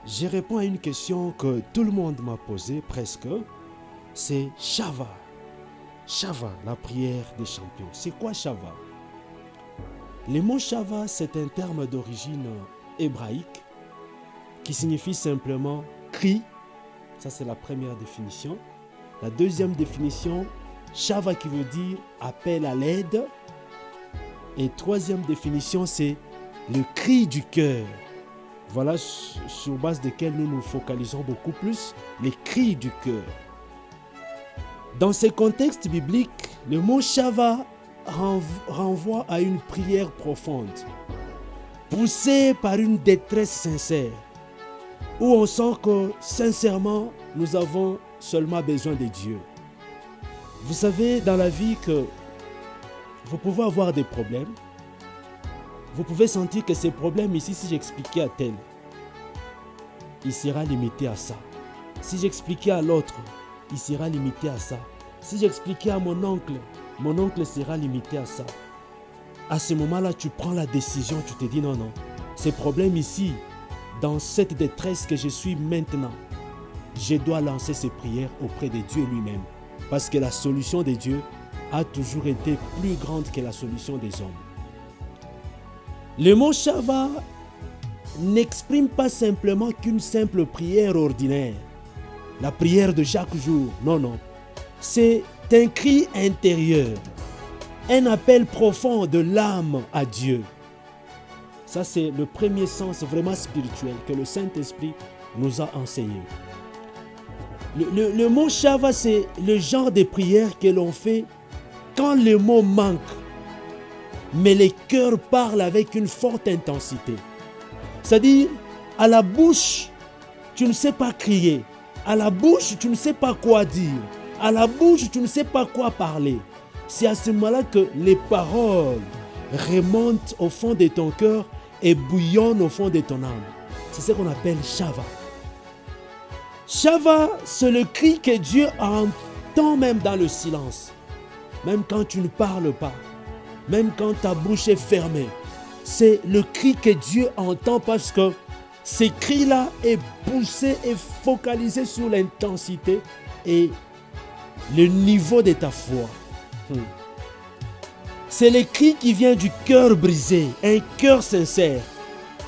Je réponds à une question que tout le monde m'a posée presque. C'est Shava. Shava, la prière des champions. C'est quoi Shava? Le mot Shava, c'est un terme d'origine hébraïque qui signifie simplement cri. Ça, c'est la première définition. La deuxième définition, Shava qui veut dire appel à l'aide. Et troisième définition, c'est le cri du cœur. Voilà sur base desquels nous nous focalisons beaucoup plus, les cris du cœur. Dans ces contextes bibliques, le mot Shava renvoie à une prière profonde, poussée par une détresse sincère, où on sent que sincèrement, nous avons seulement besoin de Dieu. Vous savez, dans la vie, que vous pouvez avoir des problèmes. Vous pouvez sentir que ces problèmes ici, si j'expliquais à tel, il sera limité à ça. Si j'expliquais à l'autre, il sera limité à ça. Si j'expliquais à mon oncle sera limité à ça. À ce moment-là, tu prends la décision, tu te dis non, ces problèmes ici, dans cette détresse que je suis maintenant, je dois lancer ces prières auprès de Dieu lui-même. Parce que la solution de Dieu a toujours été plus grande que la solution des hommes. Le mot Shava n'exprime pas simplement qu'une simple prière ordinaire, la prière de chaque jour. Non. C'est un cri intérieur, un appel profond de l'âme à Dieu. Ça, c'est le premier sens vraiment spirituel que le Saint-Esprit nous a enseigné. Le mot Shava, c'est le genre de prière que l'on fait quand le mot manque, mais le cœur parle avec une forte intensité. C'est-à-dire, à la bouche, tu ne sais pas crier. À la bouche, tu ne sais pas quoi dire. À la bouche, tu ne sais pas quoi parler. C'est à ce moment-là que les paroles remontent au fond de ton cœur et bouillonnent au fond de ton âme. C'est ce qu'on appelle Shava. Shava, c'est le cri que Dieu entend même dans le silence. Même quand tu ne parles pas. Même quand ta bouche est fermée. C'est le cri que Dieu entend parce que ce cri-là est poussé et focalisé sur l'intensité et le niveau de ta foi. C'est le cri qui vient du cœur brisé, un cœur sincère,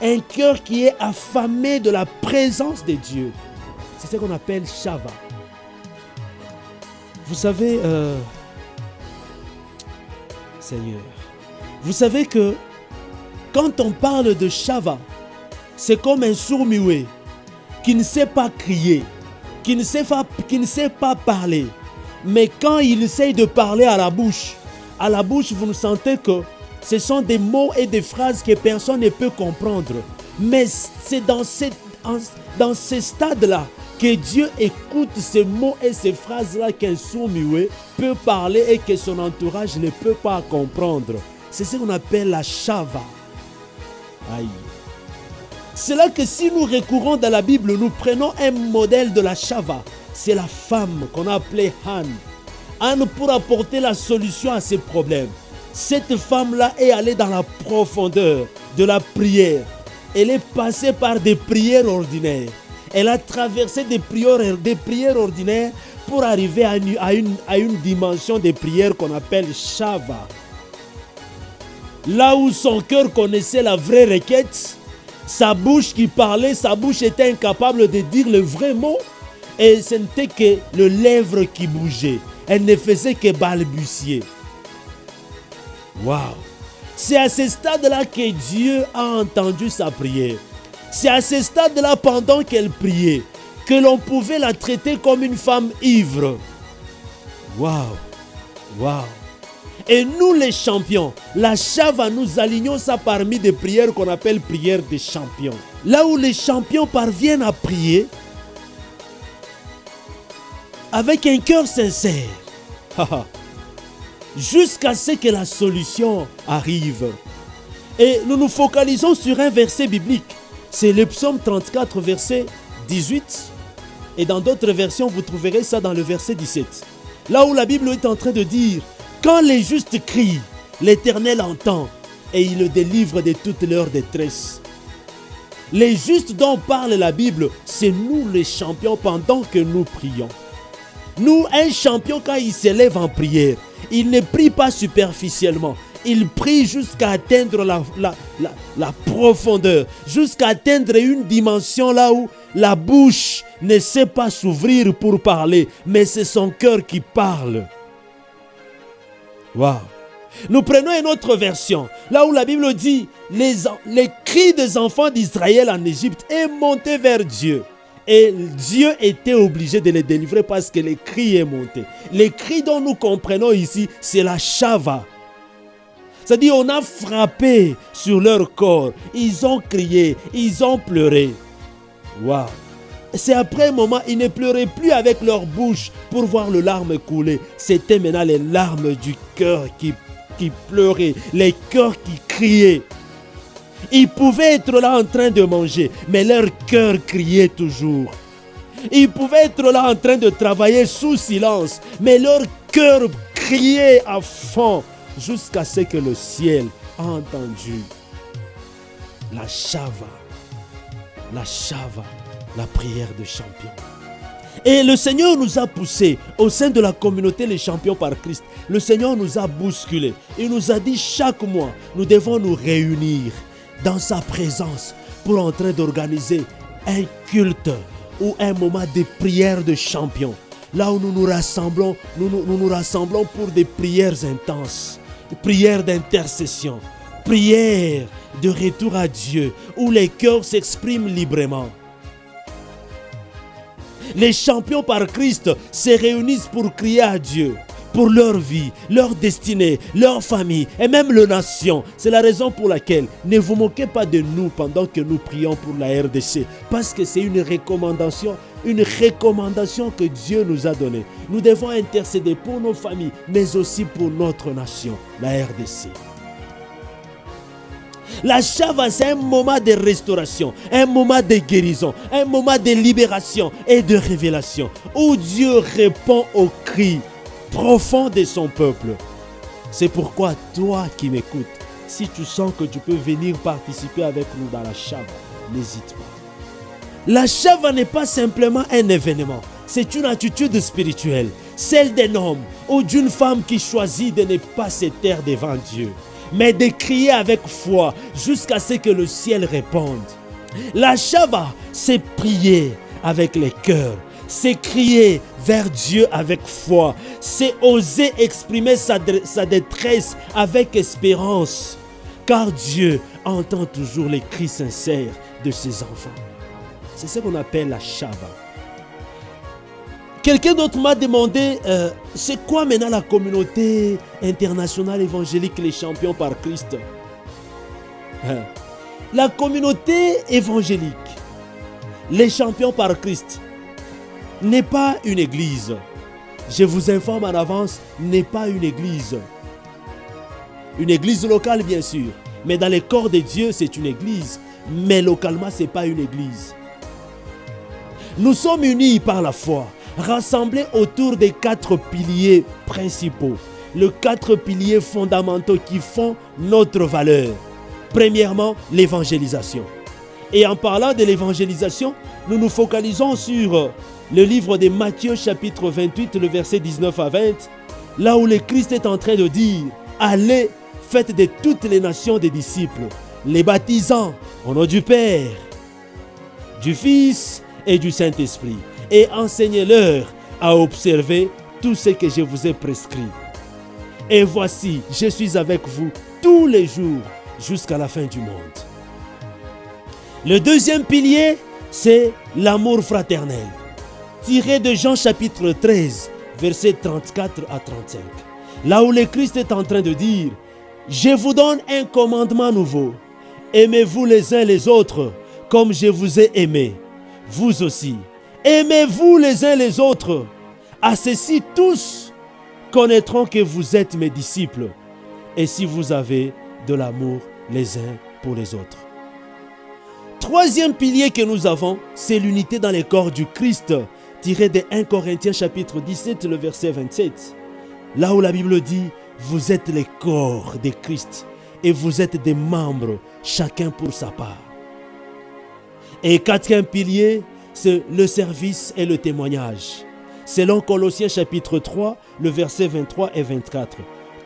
un cœur qui est affamé de la présence de Dieu. C'est ce qu'on appelle Shava. Vous savez, Seigneur, vous savez que quand on parle de Shava, c'est comme un sourd-muet qui ne sait pas crier, qui ne sait pas parler. Mais quand il essaye de parler à la bouche, vous ne sentez que ce sont des mots et des phrases que personne ne peut comprendre. Mais c'est dans ce stade-là que Dieu écoute ces mots et ces phrases-là qu'un sourd-muet peut parler et que son entourage ne peut pas comprendre. C'est ce qu'on appelle la Shava. Aïe. C'est là que si nous recourons dans la Bible, nous prenons un modèle de la Shava. C'est la femme qu'on a appelée Anne. Anne pour apporter la solution à ses problèmes. Cette femme-là est allée dans la profondeur de la prière. Elle est passée par des prières ordinaires. Elle a traversé des prières ordinaires pour arriver à une dimension de prière qu'on appelle Shava. Là où son cœur connaissait la vraie requête, sa bouche qui parlait, sa bouche était incapable de dire le vrai mot et ce n'était que le lèvre qui bougeait. Elle ne faisait que balbutier. Waouh! C'est à ce stade-là que Dieu a entendu sa prière. C'est à ce stade-là, pendant qu'elle priait, que l'on pouvait la traiter comme une femme ivre. Waouh! Waouh! Et nous les champions, la Shava, nous alignons ça parmi des prières qu'on appelle prières des champions. Là où les champions parviennent à prier avec un cœur sincère. Jusqu'à ce que la solution arrive. Et nous nous focalisons sur un verset biblique. C'est le psaume 34, verset 18. Et dans d'autres versions, vous trouverez ça dans le verset 17. Là où la Bible est en train de dire: quand les justes crient, l'Éternel entend et il le délivre de toute leur détresse. Les justes dont parle la Bible, c'est nous les champions pendant que nous prions. Nous, un champion, quand il s'élève en prière, il ne prie pas superficiellement. Il prie jusqu'à atteindre la profondeur, jusqu'à atteindre une dimension là où la bouche ne sait pas s'ouvrir pour parler, mais c'est son cœur qui parle. Waouh! Nous prenons une autre version, là où la Bible dit les cris des enfants d'Israël en Égypte est monté vers Dieu. Et Dieu était obligé de les délivrer parce que les cris est monté. Les cris dont nous comprenons ici, c'est la shava. C'est-à-dire on a frappé sur leur corps. Ils ont crié, ils ont pleuré. Waouh! C'est après un moment, ils ne pleuraient plus avec leur bouche pour voir les larmes couler. C'était maintenant les larmes du cœur qui pleuraient, les cœurs qui criaient. Ils pouvaient être là en train de manger, mais leur cœur criait toujours. Ils pouvaient être là en train de travailler sous silence, mais leur cœur criait à fond jusqu'à ce que le ciel a entendu. La shava, la prière de champion. Et le Seigneur nous a poussés au sein de la communauté Les Champions par Christ. Le Seigneur nous a bousculés. Il nous a dit chaque mois, nous devons nous réunir dans sa présence pour en train d'organiser un culte ou un moment de prière de champion. Là où nous nous rassemblons, nous rassemblons pour des prières intenses, prières d'intercession, prières de retour à Dieu, où les cœurs s'expriment librement. Les champions par Christ se réunissent pour crier à Dieu, pour leur vie, leur destinée, leur famille et même leur nation. C'est la raison pour laquelle ne vous moquez pas de nous pendant que nous prions pour la RDC, parce que c'est une recommandation que Dieu nous a donnée. Nous devons intercéder pour nos familles, mais aussi pour notre nation, la RDC. La shava, c'est un moment de restauration, un moment de guérison, un moment de libération et de révélation, où Dieu répond aux cris profonds de son peuple. C'est pourquoi toi qui m'écoutes, si tu sens que tu peux venir participer avec nous dans la shava, n'hésite pas. La shava n'est pas simplement un événement, c'est une attitude spirituelle, celle d'un homme ou d'une femme qui choisit de ne pas se taire devant Dieu, mais de crier avec foi jusqu'à ce que le ciel réponde. La shava, c'est prier avec les cœurs, c'est crier vers Dieu avec foi, c'est oser exprimer sa détresse avec espérance, car Dieu entend toujours les cris sincères de ses enfants. C'est ce qu'on appelle la shava. Quelqu'un d'autre m'a demandé, c'est quoi maintenant la communauté internationale évangélique Les Champions par Christ? La communauté évangélique Les Champions par Christ n'est pas une église. Je vous informe en avance, n'est pas une église. Une église locale bien sûr, mais dans les corps de Dieu c'est une église, mais localement ce n'est pas une église. Nous sommes unis par la foi, rassemblés autour des 4 piliers principaux, les 4 piliers fondamentaux qui font notre valeur. Premièrement, l'évangélisation. Et en parlant de l'évangélisation, nous nous focalisons sur le livre de Matthieu chapitre 28, le verset 19 à 20, là où le Christ est en train de dire « Allez, faites de toutes les nations des disciples, les baptisant au nom du Père, du Fils et du Saint-Esprit, et enseignez-leur à observer tout ce que je vous ai prescrit. Et voici, je suis avec vous tous les jours jusqu'à la fin du monde. » Le deuxième pilier, c'est l'amour fraternel, tiré de Jean chapitre 13, versets 34 à 35. Là où le Christ est en train de dire « Je vous donne un commandement nouveau. Aimez-vous les uns les autres comme je vous ai aimés. Vous aussi. Aimez-vous les uns les autres. À ceci tous connaîtront que vous êtes mes disciples. Et si vous avez de l'amour les uns pour les autres. » Troisième pilier que nous avons, c'est l'unité dans les corps du Christ, tiré de 1 Corinthiens chapitre 17, le verset 27. Là où la Bible dit, vous êtes les corps de Christ et vous êtes des membres, chacun pour sa part. Et quatrième pilier, c'est le service et le témoignage. Selon Colossiens chapitre 3, le verset 23 et 24.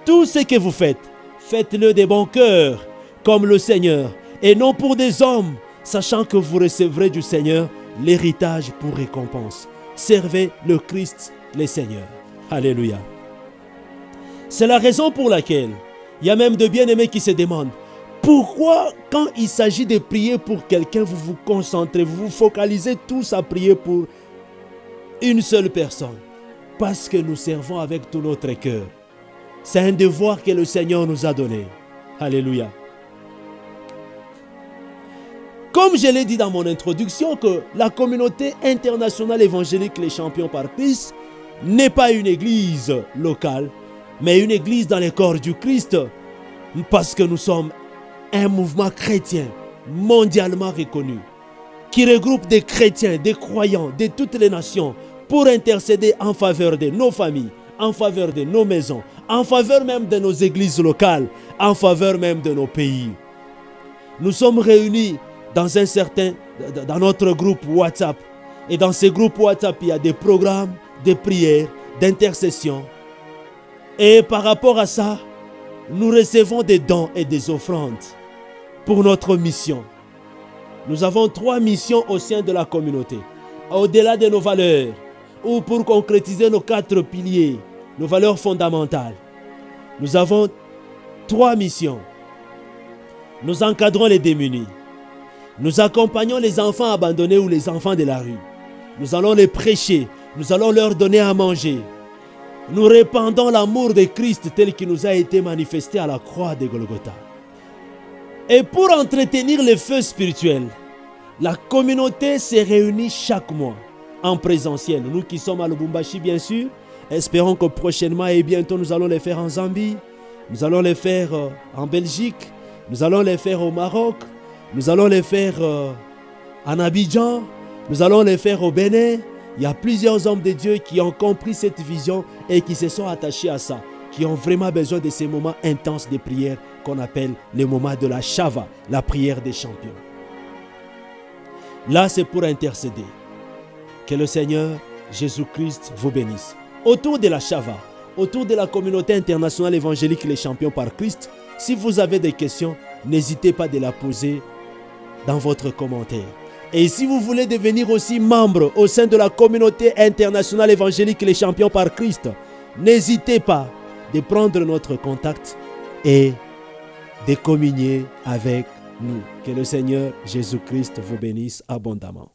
Tout ce que vous faites, faites-le de bon cœur, comme le Seigneur, et non pour des hommes, sachant que vous recevrez du Seigneur l'héritage pour récompense. Servez le Christ, le Seigneur. Alléluia. C'est la raison pour laquelle il y a même de bien-aimés qui se demandent pourquoi, quand il s'agit de prier pour quelqu'un, vous vous concentrez, vous vous focalisez tous à prier pour une seule personne. Parce que nous servons avec tout notre cœur. C'est un devoir que le Seigneur nous a donné. Alléluia. Comme je l'ai dit dans mon introduction, que la communauté internationale évangélique Les Champions par Christ n'est pas une église locale, mais une église dans le corps du Christ, parce que nous sommes un mouvement chrétien mondialement reconnu, qui regroupe des chrétiens, des croyants de toutes les nations pour intercéder en faveur de nos familles, en faveur de nos maisons, en faveur même de nos églises locales, en faveur même de nos pays. Nous sommes réunis dans notre groupe WhatsApp. Et dans ces groupes WhatsApp, il y a des programmes, des prières, d'intercession. Et par rapport à ça, nous recevons des dons et des offrandes pour notre mission. Nous avons 3 missions au sein de la communauté. Au-delà de nos valeurs, ou pour concrétiser nos 4 piliers, nos valeurs fondamentales. Nous avons 3 missions. Nous encadrons les démunis. Nous accompagnons les enfants abandonnés ou les enfants de la rue. Nous allons les prêcher. Nous allons leur donner à manger. Nous répandons l'amour de Christ tel qu'il nous a été manifesté à la croix de Golgotha. Et pour entretenir le feu spirituel, la communauté se réunit chaque mois en présentiel. Nous qui sommes à Lubumbashi, bien sûr, espérons que prochainement et bientôt nous allons les faire en Zambie, nous allons les faire en Belgique, nous allons les faire au Maroc, nous allons les faire en Abidjan, nous allons les faire au Bénin. Il y a plusieurs hommes de Dieu qui ont compris cette vision et qui se sont attachés à ça, qui ont vraiment besoin de ces moments intenses de prière qu'on appelle les moments de la Shava, la prière des champions. Là, c'est pour intercéder. Que le Seigneur Jésus-Christ vous bénisse. Autour de la Shava, autour de la communauté internationale évangélique Les Champions par Christ, si vous avez des questions, n'hésitez pas de la poser dans votre commentaire. Et si vous voulez devenir aussi membre au sein de la communauté internationale évangélique Les Champions par Christ, n'hésitez pas de prendre notre contact et de communier avec nous. Que le Seigneur Jésus-Christ vous bénisse abondamment.